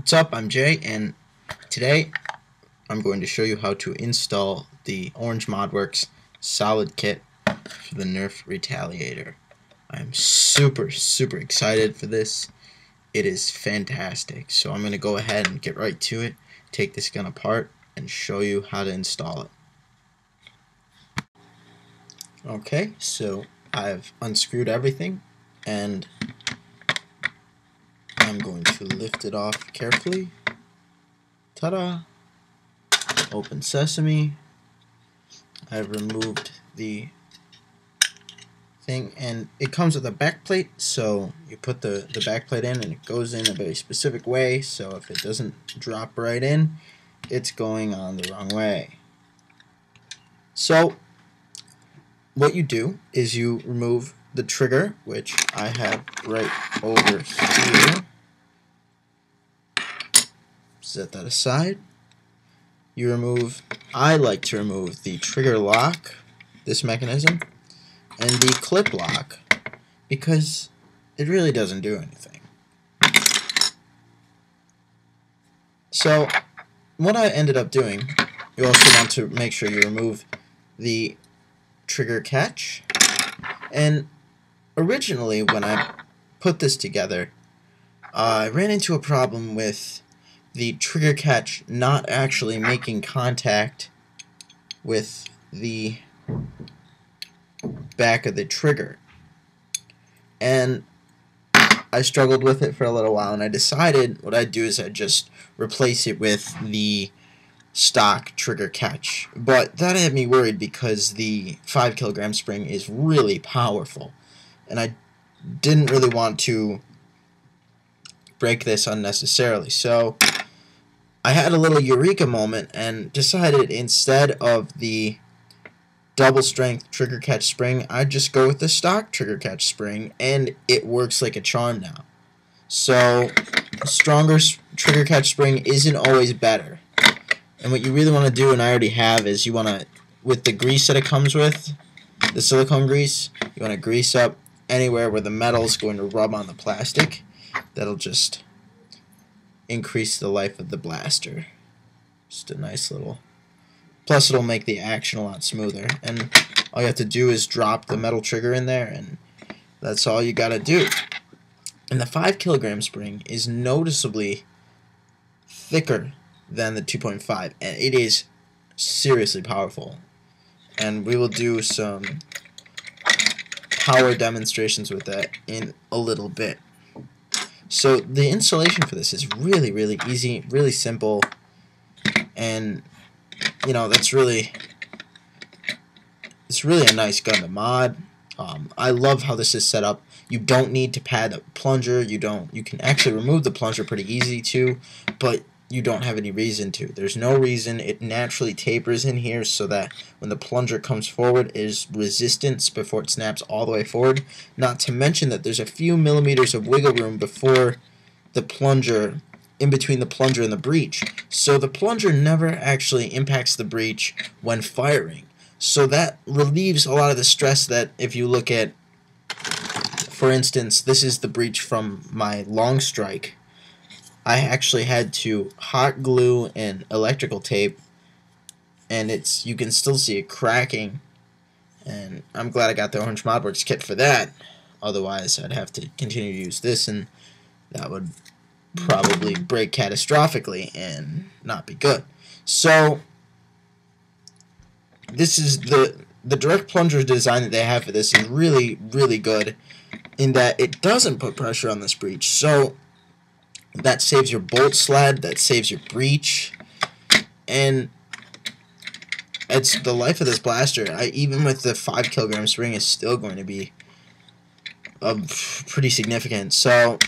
What's up, I'm Jay, and today I'm going to show you how to install the Orangemodworks solid kit for the Nerf Retaliator. I'm super excited for this. It is fantastic. So I'm going to go ahead and get right to it, take this gun apart, and show you how to install it. Okay, so I've unscrewed everything, and I'm going to lift it off carefully. Ta-da! Open sesame. I've removed the thing, and it comes with a back plate, so you put the back plate in and it goes in a very specific way, so if it doesn't drop right in, it's going on the wrong way. So what you do is you remove the trigger, which I have right over here. Set that aside. You remove, I like to remove the trigger lock, this mechanism, and the clip lock, because it really doesn't do anything. So what I ended up doing, you also want to make sure you remove the trigger catch. And originally when I put this together, I ran into a problem with the trigger catch not actually making contact with the back of the trigger. And I struggled with it for a little while, and I decided what I'd do is I'd just replace it with the stock trigger catch. But that had me worried because the 5 kilogram spring is really powerful, and I didn't really want to break this unnecessarily. So I had a little eureka moment and decided instead of the double strength trigger catch spring, I'd just go with the stock trigger catch spring, and it works like a charm now. So a stronger trigger catch spring isn't always better. And what you really want to do, and I already have, is you want to, with the grease that it comes with, the silicone grease, you want to grease up anywhere where the metal is going to rub on the plastic. That'll just increase the life of the blaster. Just a nice little, plus it'll make the action a lot smoother, and all you have to do is drop the metal trigger in there, and that's all you gotta do. And the 5 kilogram spring is noticeably thicker than the 2.5, and it is seriously powerful, and we will do some power demonstrations with that in a little bit. So the installation for this is really easy, really simple, and you know, it's really a nice gun to mod. I love how this is set up. You don't need to pad the plunger. You can actually remove the plunger pretty easy too, but you don't have any reason to. There's no reason. It naturally tapers in here so that when the plunger comes forward, is resistance before it snaps all the way forward. Not to mention that there's a few millimeters of wiggle room before the plunger, in between the plunger and the breech. So the plunger never actually impacts the breech when firing. So that relieves a lot of the stress that if you look at, for instance, this is the breech from my long strike. I actually had to hot glue and electrical tape, and you can still see it cracking, and I'm glad I got the Orangemodworks kit for that. Otherwise I'd have to continue to use this, and that would probably break catastrophically and not be good. So this is the direct plunger design that they have for this is really good in that it doesn't put pressure on this breech. So that saves your bolt sled, that saves your breech, and it's the life of this blaster. Even with the 5 kilogram spring, is still going to be pretty significant. So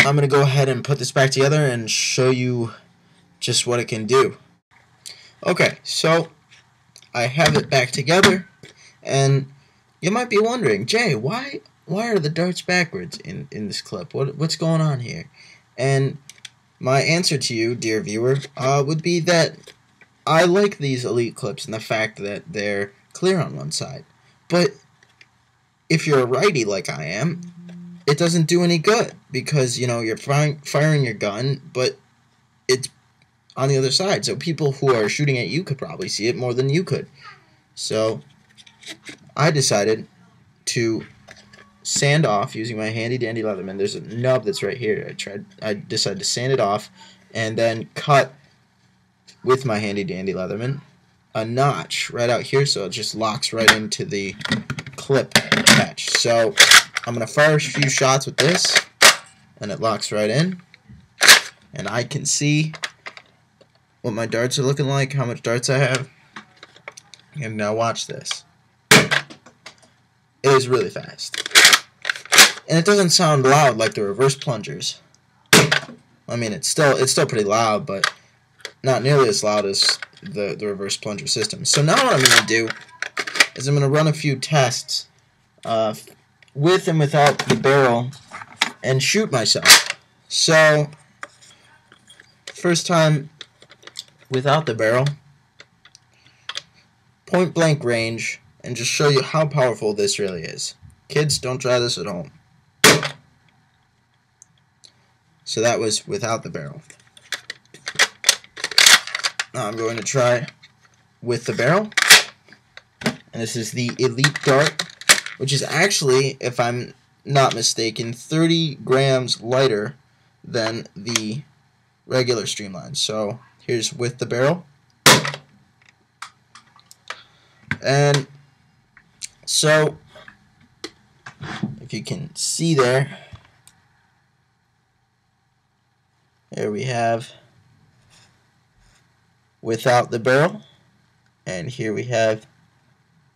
I'm going to go ahead and put this back together and show you just what it can do. Okay, so I have it back together, and you might be wondering, Jay, why are the darts backwards in this clip? What's going on here? And my answer to you, dear viewer, would be that I like these Elite clips and the fact that they're clear on one side. But if you're a righty like I am, it doesn't do any good because, you know, you're firing your gun, but it's on the other side, so people who are shooting at you could probably see it more than you could. So I decided to sand off using my handy dandy Leatherman. There's a nub that's right here. I decided to sand it off and then cut with my handy dandy Leatherman a notch right out here, so it just locks right into the clip catch. So I'm gonna fire a few shots with this, and it locks right in, and I can see what my darts are looking like, how much darts I have. And now watch this. It is really fast. And it doesn't sound loud like the reverse plungers. I mean, it's still pretty loud, but not nearly as loud as the reverse plunger system. So now what I'm going to do is I'm going to run a few tests with and without the barrel and shoot myself. So first time without the barrel, point blank range, and just show you how powerful this really is. Kids, don't try this at home. So that was without the barrel. Now I'm going to try with the barrel, and this is the Elite Dart, which is actually, if I'm not mistaken, 30 grams lighter than the regular Streamline. So here's with the barrel. And so, if you can see there, here we have without the barrel, and here we have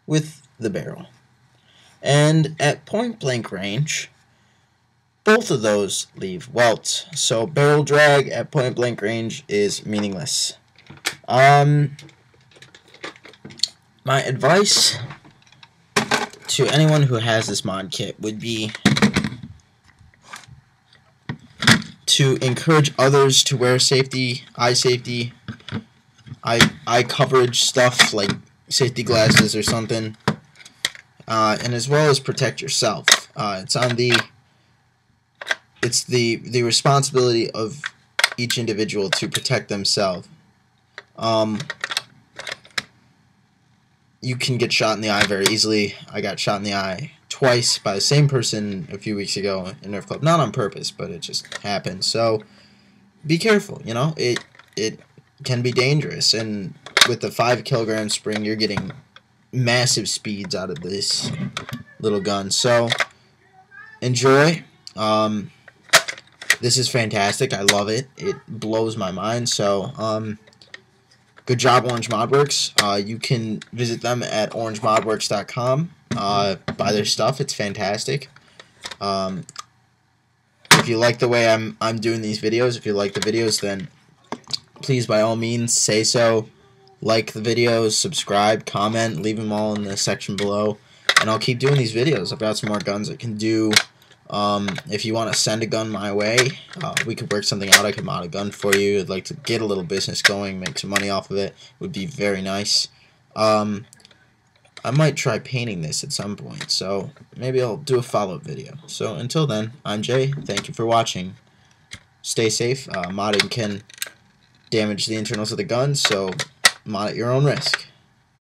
with the barrel. And at point blank range, both of those leave welts. So barrel drag at point blank range is meaningless. My advice to anyone who has this mod kit would be to encourage others to wear eye safety, eye coverage stuff like safety glasses or something, and as well as protect yourself. It's the responsibility of each individual to protect themselves. You can get shot in the eye very easily. I got shot in the eye twice by the same person a few weeks ago in Nerf Club. Not on purpose, but it just happened. So be careful, you know. It can be dangerous, and with the 5 kilogram spring, you're getting massive speeds out of this little gun. So enjoy. This is fantastic. I love it. It blows my mind. So good job, Orangemodworks. You can visit them at orangemodworks.com. Buy their stuff. It's fantastic. If you like the way I'm doing these videos, if you like the videos, then please, by all means, say so. Like the videos, subscribe, comment, leave them all in the section below, and I'll keep doing these videos. I've got some more guns I can do. If you want to send a gun my way, we could work something out. I could mod a gun for you. I'd like to get a little business going, make some money off of it. Would be very nice. I might try painting this at some point, so maybe I'll do a follow-up video. So until then, I'm Jay. Thank you for watching. Stay safe. Modding can damage the internals of the gun, so mod at your own risk.